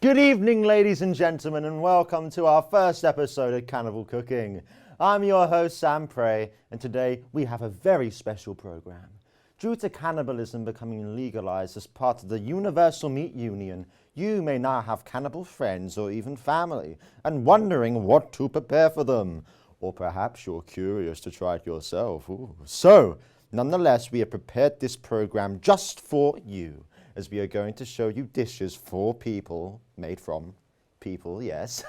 Good evening, ladies and gentlemen, and welcome to our first episode of Cannibal Cooking. I'm your host, Sam Prey, and today we have a very special program. Due to cannibalism becoming legalized as part of the Universal Meat Union, you may now have cannibal friends or even family, and wondering what to prepare for them. Or perhaps you're curious to try it yourself. Ooh. So, nonetheless, we have prepared this program just for you, as we are going to show you dishes for people, made from people, yes.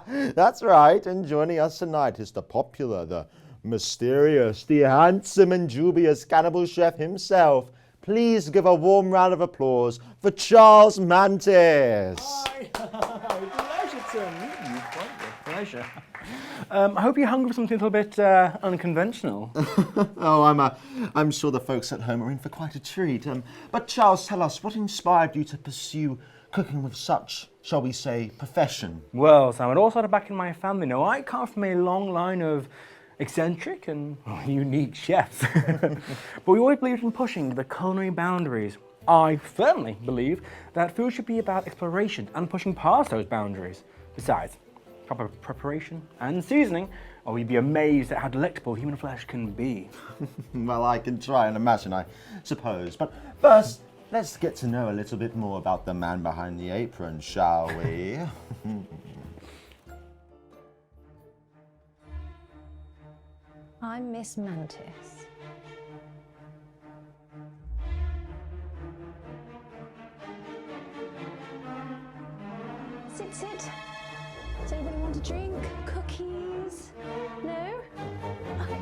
That's right, and joining us tonight is the popular, the mysterious, the handsome and dubious cannibal chef himself. Please give a warm round of applause for Charles Mantis. Hi, pleasure to meet you, quite a pleasure. I hope you're hungry for something a little bit unconventional. Oh, I'm sure the folks at home are in for quite a treat. But Charles, tell us, what inspired you to pursue cooking with such, shall we say, profession? Well, Sam, it all started back in my family. Now, I come from a long line of eccentric and unique chefs. But we always believed in pushing the culinary boundaries. I firmly believe that food should be about exploration and pushing past those boundaries. Besides, proper preparation and seasoning, or you'd be amazed at how delectable human flesh can be. Well, I can try and imagine, I suppose. But first, let's get to know a little bit more about the man behind the apron, shall we? I'm Miss Mantis. Sit. Does anybody want a drink? Cookies? No? Okay.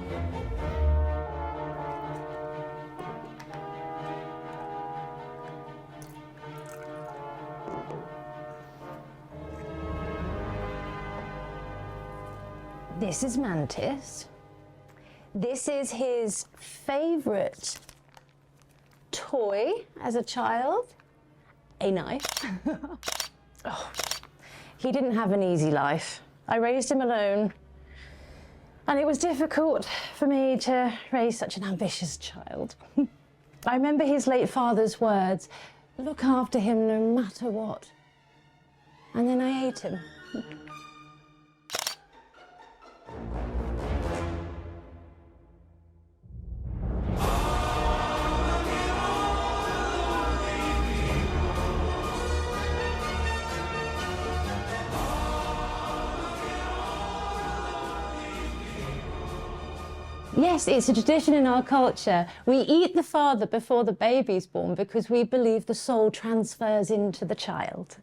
This is Mantis. This is his favorite toy as a child, a knife. Oh. He didn't have an easy life. I raised him alone, and it was difficult for me to raise such an ambitious child. I remember his late father's words, "Look after him no matter what." And then I ate him. Yes, it's a tradition in our culture. We eat the father before the baby's born because we believe the soul transfers into the child.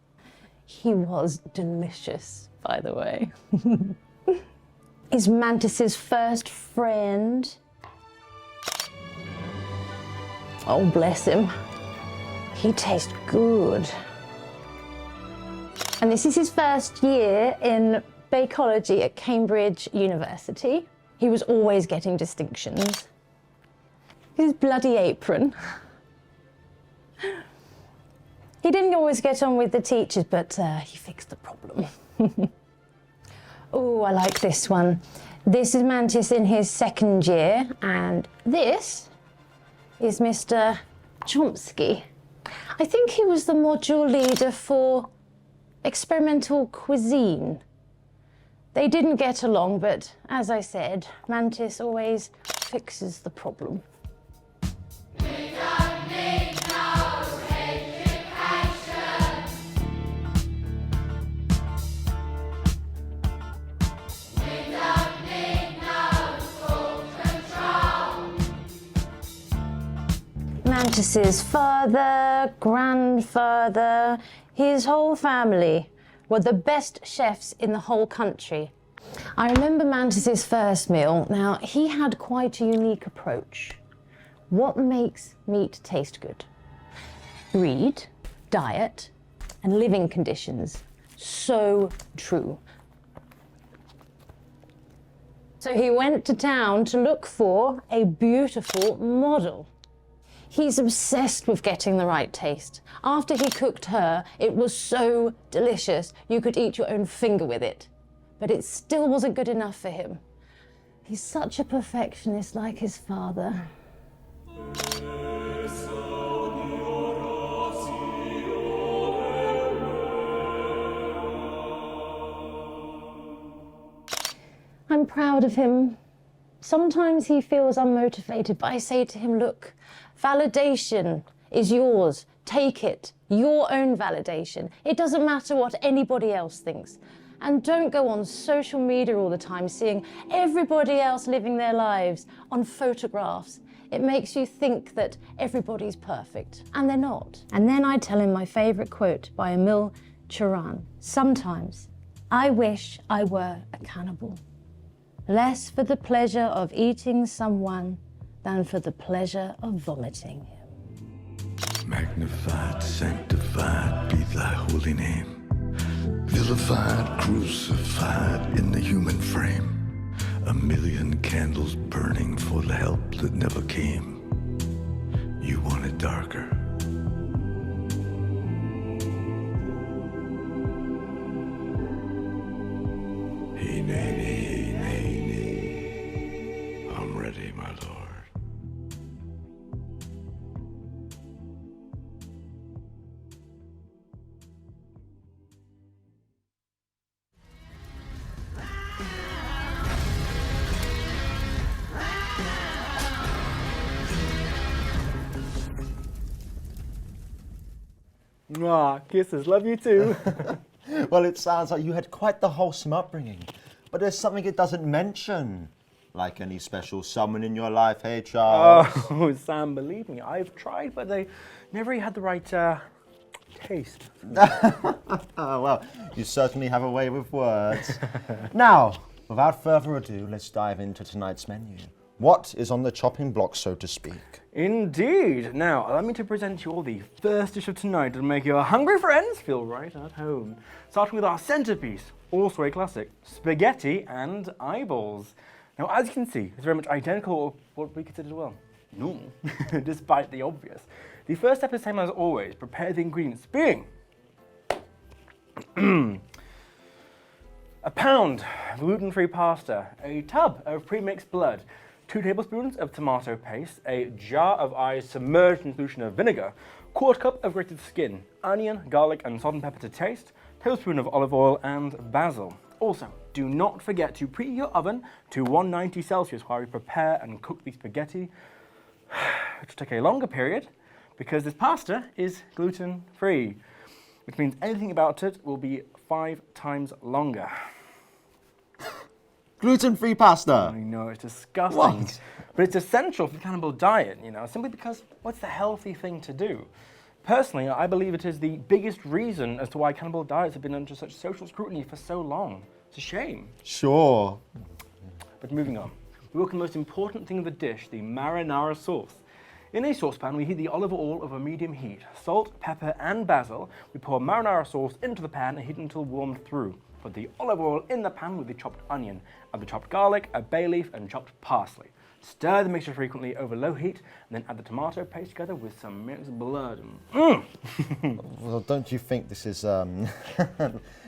He was delicious, by the way. Is Mantis's first friend. Oh, bless him. He tastes good. And this is his first year in Bacology at Cambridge University. He was always getting distinctions. His bloody apron. He didn't always get on with the teachers, but he fixed the problem. Oh, I like this one. This is Mantis in his second year, and this is Mr. Chmilewsky. I think he was the module leader for experimental cuisine. They didn't get along, but as I said, Mantis always fixes the problem. We don't need no education. We don't need no school control. Mantis's father, grandfather, his whole family were the best chefs in the whole country. I remember Mantis's first meal. Now, he had quite a unique approach. What makes meat taste good? Breed, diet, and living conditions. So true. So he went to town to look for a beautiful model. He's obsessed with getting the right taste. After he cooked her, it was so delicious you could eat your own finger with it. But it still wasn't good enough for him. He's such a perfectionist like his father. I'm proud of him. Sometimes he feels unmotivated, but I say to him, look, validation is yours. Take it. Your own validation. It doesn't matter what anybody else thinks. And don't go on social media all the time seeing everybody else living their lives on photographs. It makes you think that everybody's perfect, and they're not. And then I tell him my favourite quote by Emil Cioran. Sometimes I wish I were a cannibal. Less for the pleasure of eating someone than for the pleasure of vomiting him. Magnified, sanctified be thy holy name. Vilified, crucified in the human frame. A million candles burning for the help that never came. You want it darker. Hey, nay, nay, nay, nay. I'm ready, my lord. Mwah, kisses, love you too. Well, it sounds like you had quite the wholesome upbringing, but there's something it doesn't mention. Like any special someone in your life, hey Charles? Oh, Sam, believe me, I've tried, but they never really had the right taste. Well, you certainly have a way with words. Now, without further ado, let's dive into tonight's menu. What is on the chopping block, so to speak? Indeed. Now, allow me to present you all the first dish of tonight to make your hungry friends feel right at home. Starting with our centerpiece, also a classic, spaghetti and eyeballs. Now, as you can see, it's very much identical to what we consider well normal, despite the obvious. The first step is the same as always. Prepare the ingredients, being a pound of gluten-free pasta, a tub of pre-mixed blood, 2 tablespoons of tomato paste, a jar of eyes submerged in solution of vinegar, 1/4 cup of grated skin, onion, garlic and salt and pepper to taste, tablespoon of olive oil and basil. Also, do not forget to preheat your oven to 190 Celsius while we prepare and cook the spaghetti, which will take a longer period because this pasta is gluten-free, which means anything about it will be 5 times longer. Gluten-free pasta. I know, it's disgusting. What? But it's essential for the cannibal diet, you know, simply because what's the healthy thing to do? Personally, I believe it is the biggest reason as to why cannibal diets have been under such social scrutiny for so long. It's a shame. Sure. But moving on, we work on the most important thing of the dish, the marinara sauce. In a saucepan, we heat the olive oil over medium heat. Salt, pepper, and basil. We pour marinara sauce into the pan and heat until warmed through. Put the olive oil in the pan with the chopped onion, add the chopped garlic, a bay leaf, and chopped parsley. Stir the mixture frequently over low heat, and then add the tomato paste together with some mixed blood. Well, don't you think this is a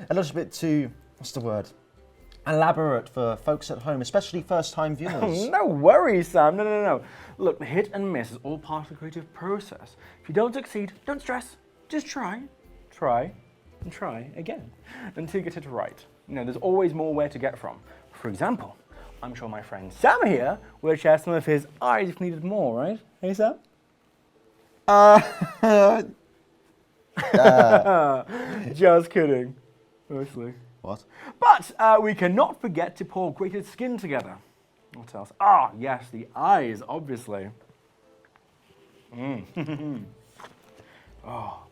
little bit too, what's the word, elaborate for folks at home, especially first-time viewers? No worries, Sam. No. Look, the hit and miss is all part of the creative process. If you don't succeed, don't stress. Just try, and try again until you get it right. You know, there's always more where to get from. For example, I'm sure my friend Sam here will share some of his eyes if needed more, right? Hey, Sam? Just kidding, mostly. What? But we cannot forget to pour grated skin together. What else? Ah, yes, the eyes, obviously. Oh.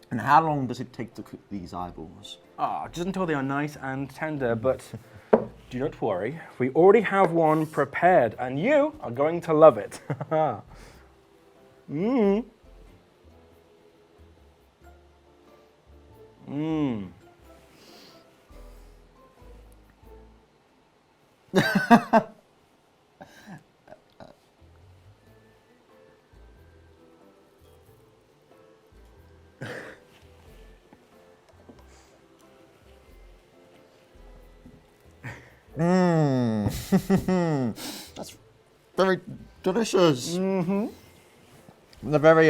And how long does it take to cook these eyeballs? Ah, just until they are nice and tender, but do not worry. We already have one prepared, and you are going to love it. That's very delicious. They're very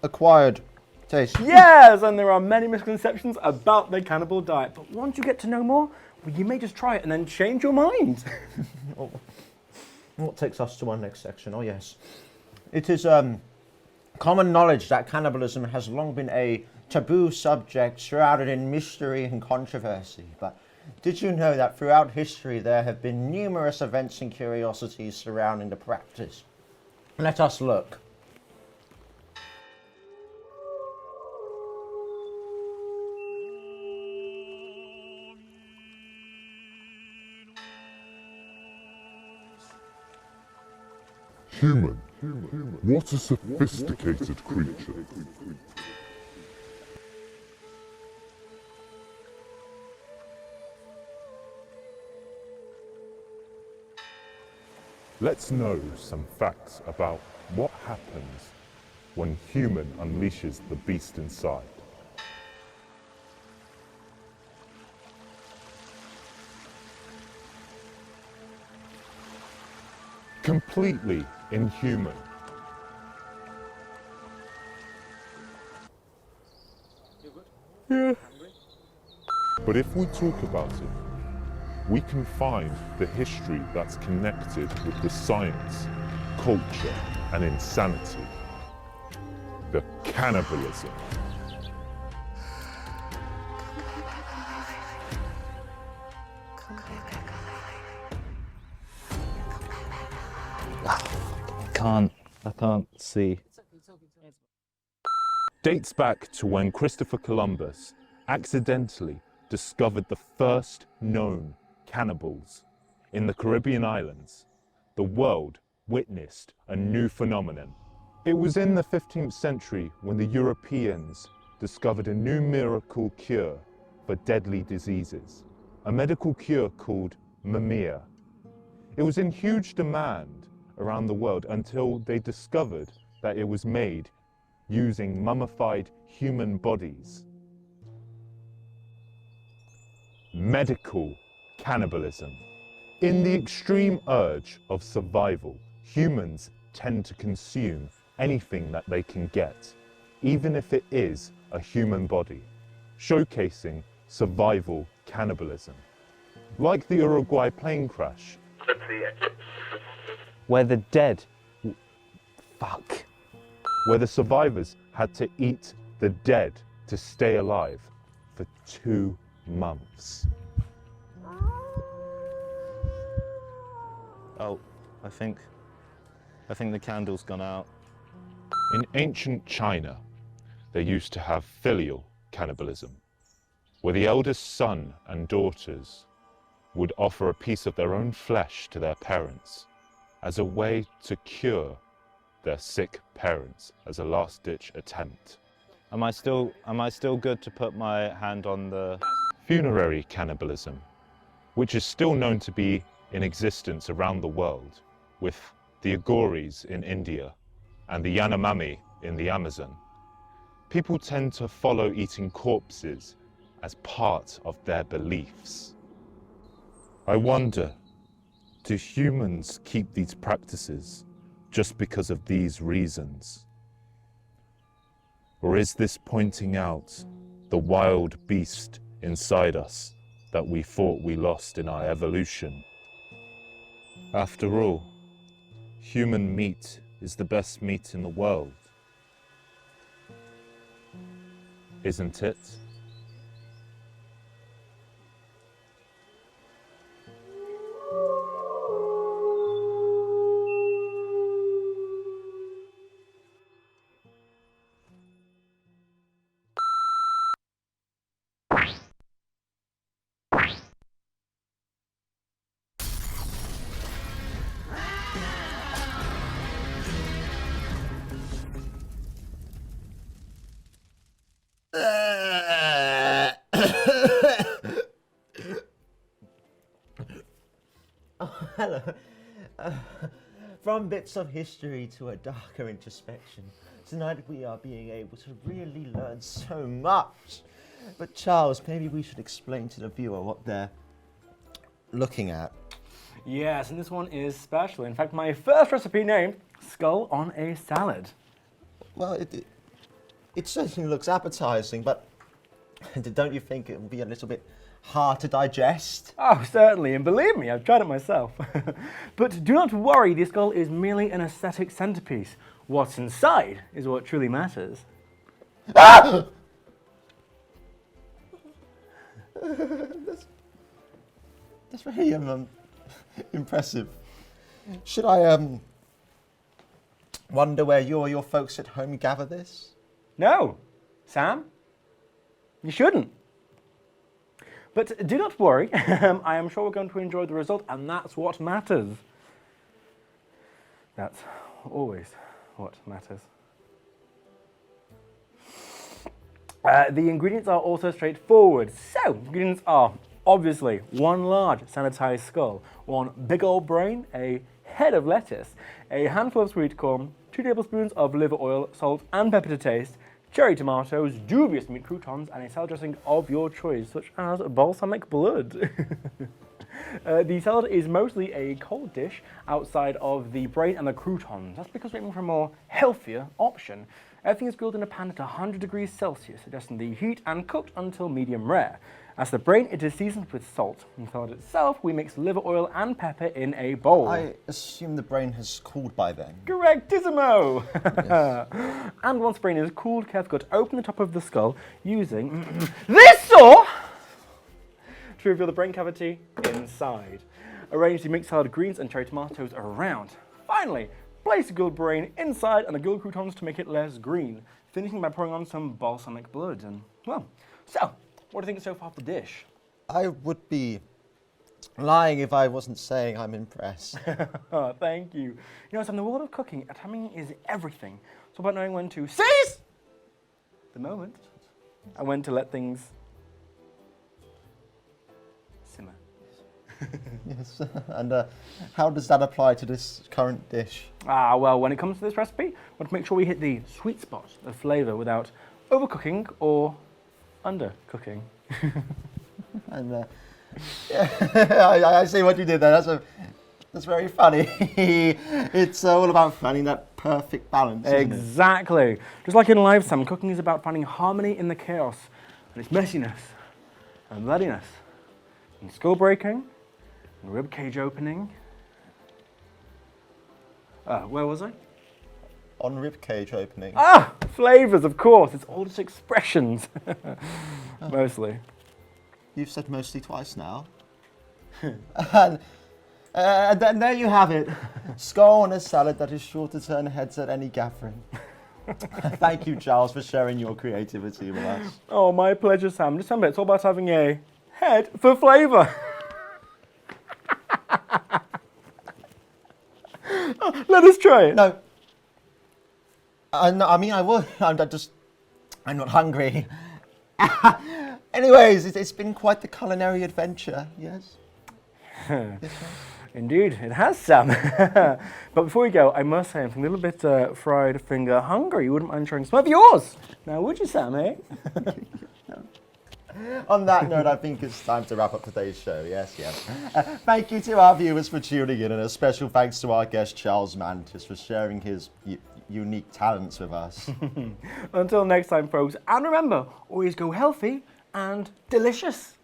acquired taste. Yes, and there are many misconceptions about the cannibal diet. But once you get to know more, well, you may just try it and then change your mind. What takes us to our next section? Oh yes. It is common knowledge that cannibalism has long been a taboo subject shrouded in mystery and controversy. But did you know that throughout history there have been numerous events and curiosities surrounding the practice? Let us look. Human. What a sophisticated creature. Let's know some facts about what happens when human unleashes the beast inside. Completely inhuman. Yeah. But if we talk about it, we can find the history that's connected with the science, culture, and insanity. The cannibalism. I can't see. Dates back to when Christopher Columbus accidentally discovered the first known cannibals in the Caribbean islands. The world witnessed a new phenomenon. It was in the 15th century when the Europeans discovered a new miracle cure for deadly diseases, a medical cure called mumia. It was in huge demand around the world until they discovered that it was made using mummified human bodies. Medical cannibalism. In the extreme urge of survival, humans tend to consume anything that they can get, even if it is a human body, showcasing survival cannibalism. Like the Uruguay plane crash, Where the dead. where the survivors had to eat the dead to stay alive for 2 months. Oh, I think the candle's gone out. In ancient China, they used to have filial cannibalism, where the eldest son and daughters would offer a piece of their own flesh to their parents as a way to cure their sick parents as a last-ditch attempt. Am I still good to put my hand on the... Funerary cannibalism, which is still known to be in existence around the world, with the Agoris in India and the Yanomami in the Amazon. People tend to follow eating corpses as part of their beliefs. I wonder, do humans keep these practices just because of these reasons? Or is this pointing out the wild beast inside us that we thought we lost in our evolution? After all, human meat is the best meat in the world, isn't it? Hello. From bits of history to a darker introspection, tonight we are being able to really learn so much. But Charles, maybe we should explain to the viewer what they're looking at. Yes, and this one is special. In fact, my first recipe named Skull on a Salad. Well, it certainly looks appetizing, but don't you think it will be a little bit hard to digest? Oh, certainly, and believe me, I've tried it myself. But do not worry, the skull is merely an aesthetic centerpiece. What's inside is what truly matters. Ah! That's very impressive. Should I wonder where you or your folks at home gather this? No, Sam, you shouldn't. But do not worry, I am sure we're going to enjoy the result, and that's what matters. That's always what matters. The ingredients are also straightforward. So, ingredients are obviously 1 large sanitized skull, 1 big old brain, a head of lettuce, a handful of sweet corn, 2 tablespoons of liver oil, salt and pepper to taste, cherry tomatoes, dubious meat croutons, and a salad dressing of your choice, such as balsamic blood. The salad is mostly a cold dish outside of the brain and the croutons. That's because we're aiming for a more healthier option. Everything is grilled in a pan at 100 degrees Celsius, adjusting the heat and cooked until medium rare. As the brain, it is seasoned with salt. In the salad itself, we mix liver oil and pepper in a bowl. I assume the brain has cooled by then. Correctissimo! Yes. And once the brain is cooled, carefully cut open the top of the skull using this saw to reveal the brain cavity inside. Arrange the mixed salad greens and cherry tomatoes around. Finally, place the grilled brain inside and the grilled croutons to make it less green, finishing by pouring on some balsamic blood. And, well, so, what do you think so far of the dish? I would be lying if I wasn't saying I'm impressed. Oh, thank you. You know, so in the world of cooking, timing is everything. It's all about knowing when to seize the moment and when to let things simmer. Yes, and how does that apply to this current dish? Ah, well, when it comes to this recipe, we want to make sure we hit the sweet spot of flavour without overcooking or undercooking. And I see what you did there. That's very funny. It's all about finding that perfect balance. Isn't it? Exactly. Just like in life, Sam, cooking is about finding harmony in the chaos, and its messiness and bloodiness, and skull breaking, and rib cage opening. Where was I? On rib cage opening. Ah, flavours, of course. It's all just expressions, mostly. You've said mostly twice now. And then there you have it. Skull on a salad that is sure to turn heads at any gathering. Thank you, Charles, for sharing your creativity with us. Oh, my pleasure, Sam. Just remember, it's all about having a head for flavour. Let us try it. No. I mean, I would. I'm not hungry. Anyways, it's been quite the culinary adventure, yes? Indeed, it has, Sam. But before we go, I must say I'm a little bit fried finger hungry. You wouldn't mind sharing some of yours? Now, would you, Sam, eh? On that note, I think it's time to wrap up today's show. Yes. Thank you to our viewers for tuning in, and a special thanks to our guest, Charles Mantis, for sharing his unique talents with us. Until next time, folks. And remember, always go healthy and delicious.